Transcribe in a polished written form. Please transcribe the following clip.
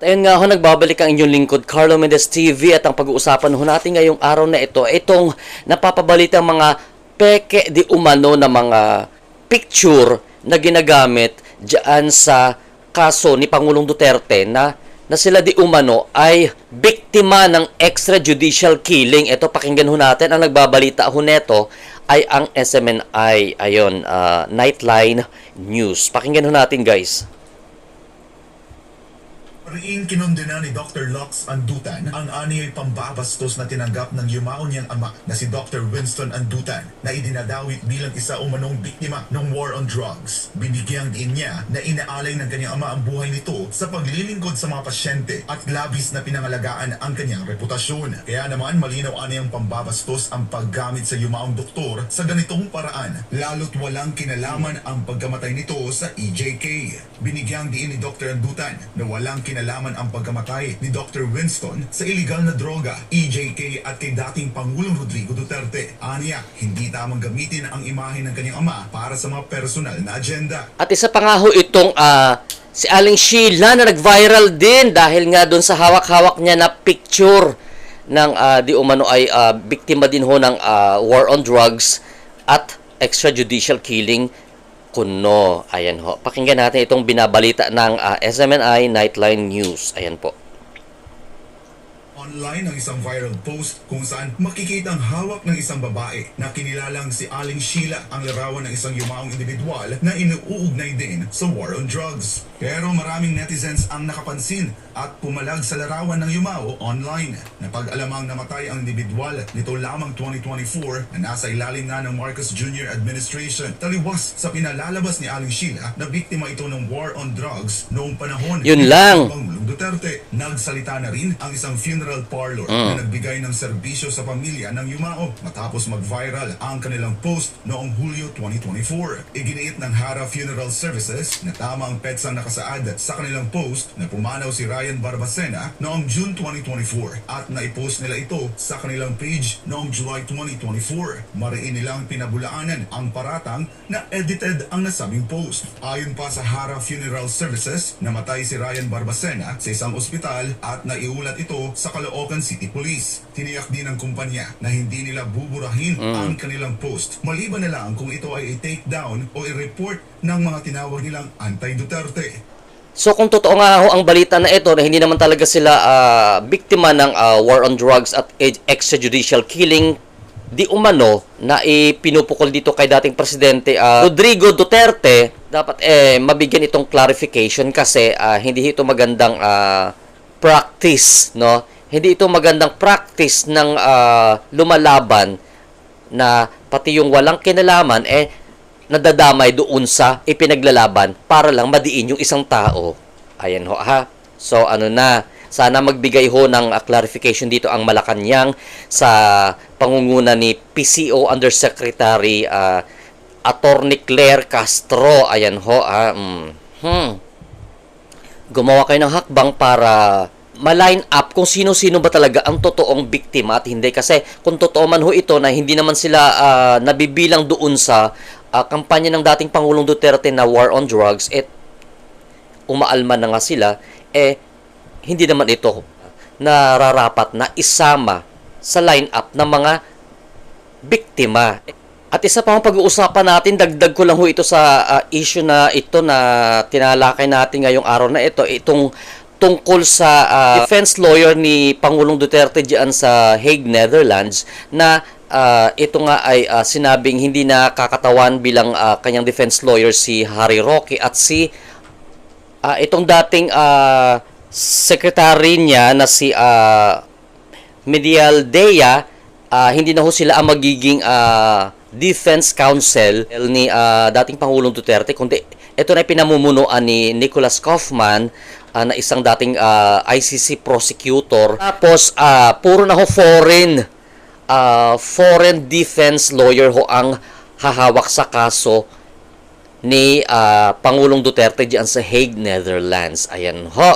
Ayun nga ho, nagbabalik ang inyong lingkod, Carlo Mendez TV, at ang pag-uusapan ho natin ngayong araw na ito, itong napapabalita mga peke di umano na mga picture na ginagamit diyan sa kaso ni Pangulong Duterte na sila di umano ay biktima ng extrajudicial killing. Ito, pakinggan ho natin. Ang nagbabalita ho neto ay ang SMNI, Nightline News. Pakinggan ho natin, guys. Riing kinundena ni Dr. Lux Andutan ang aniyay pambabastos na tinanggap ng yumao niyang ama na si Dr. Winston Andutan na idinadawit bilang isa umanong biktima ng war on drugs. Binigyang diin niya na inaalay ng kanyang ama ang buhay nito sa paglilingkod sa mga pasyente at labis na pinangalagaan ang kanyang reputasyon. Kaya naman malinaw aniyang pambabastos ang paggamit sa yumaong doktor sa ganitong paraan, lalo't walang kinalaman ang pagkamatay nito sa EJK. Binigyang diin ni Dr. Andutan na walang kinalaman ang pagkamatay ni Dr. Winston sa iligal na droga, EJK at kay dating Pangulong Rodrigo Duterte. Aniya, hindi tamang gamitin ang imahe ng kanyang ama para sa mga personal na agenda. At isa pa nga ho itong si Aling Sheila na nag-viral din dahil nga doon sa hawak-hawak niya na picture ng di umano ay biktima din ho ng war on drugs at extrajudicial killing kuno. Ayan ho. Pakinggan natin itong binabalita ng SMNI Nightline News. Ayan po. Online ang isang viral post kung saan makikita ang hawak ng isang babae na kinilalang si Aling Sheila, ang larawan ng isang yumaong individual na inuugnay din sa war on drugs. Pero maraming netizens ang nakapansin at pumalag sa larawan ng yumao online. Napag-alamang namatay ang individual nito lamang 2024 na nasa ilalim na ng Marcos Jr. Administration. Taliwas sa pinalalabas ni Aling Sheila na biktima ito ng war on drugs noong panahon Yun lang. Pangulong Duterte. Nagsalita na rin ang isang funeral parlor na nagbigay ng serbisyo sa pamilya ng yumao matapos mag-viral ang kanilang post noong Hulyo 2024. Iginiit ng Hara Funeral Services na tama ang petsang nakasaad sa kanilang post na pumanaw si Ryan Barbacena noong June 2024 at naipost nila ito sa kanilang page noong July 2024. Mariin nilang pinabulaanan ang paratang na edited ang nasabing post. Ayon pa sa Hara Funeral Services, namatay si Ryan Barbacena sa isang ospital at naiulat ito sa Caloocan City Police. Tiniyak din ng kumpanya na hindi nila buburahin ang kanilang post, maliban na lang kung ito ay i-take down o i-report ng mga tinawag nilang anti-Duterte. So kung totoo nga ho ang balita na ito na hindi naman talaga sila biktima ng war on drugs at extrajudicial killing, di umano na ipinupukol dito kay dating presidente Rodrigo Duterte, dapat mabigyan itong clarification kasi hindi ito magandang practice, no? Hindi ito magandang practice ng lumalaban na pati yung walang kinalaman nadadamay doon sa ipinaglalaban para lang madiin yung isang tao. Ayan ho ha. So sana magbigay ho ng clarification dito ang Malacanang sa pangunguna ni PCO Undersecretary Attorney Claire Castro. Ayan ho gumawa kayo ng hakbang para ma-line up kung sino-sino ba talaga ang totoong biktima at hindi. Kasi kung totoo man ho ito na hindi naman sila nabibilang doon sa kampanya ng dating Pangulong Duterte na war on drugs, umaalma na nga sila, hindi naman ito nararapat na isama sa line up ng mga biktima. At isa pa ang pag-uusapan natin, dagdag ko lang ho ito sa issue na ito na tinalakay natin ngayong araw na ito, itong tungkol sa defense lawyer ni Pangulong Duterte diyan sa Hague, Netherlands, na ito nga ay sinabing hindi na kakatawan bilang kanyang defense lawyer si Harry Roque at si itong dating secretary niya na si Medial Dea, hindi na ho sila ang magiging defense counsel ni dating Pangulong Duterte, kundi ito na pinamumunuan ni Nicholas Kaufman na isang dating ICC prosecutor. Tapos puro na ho foreign defense lawyer ho ang hahawak sa kaso ni Pangulong Duterte diyan sa Hague, Netherlands. Ayan ho.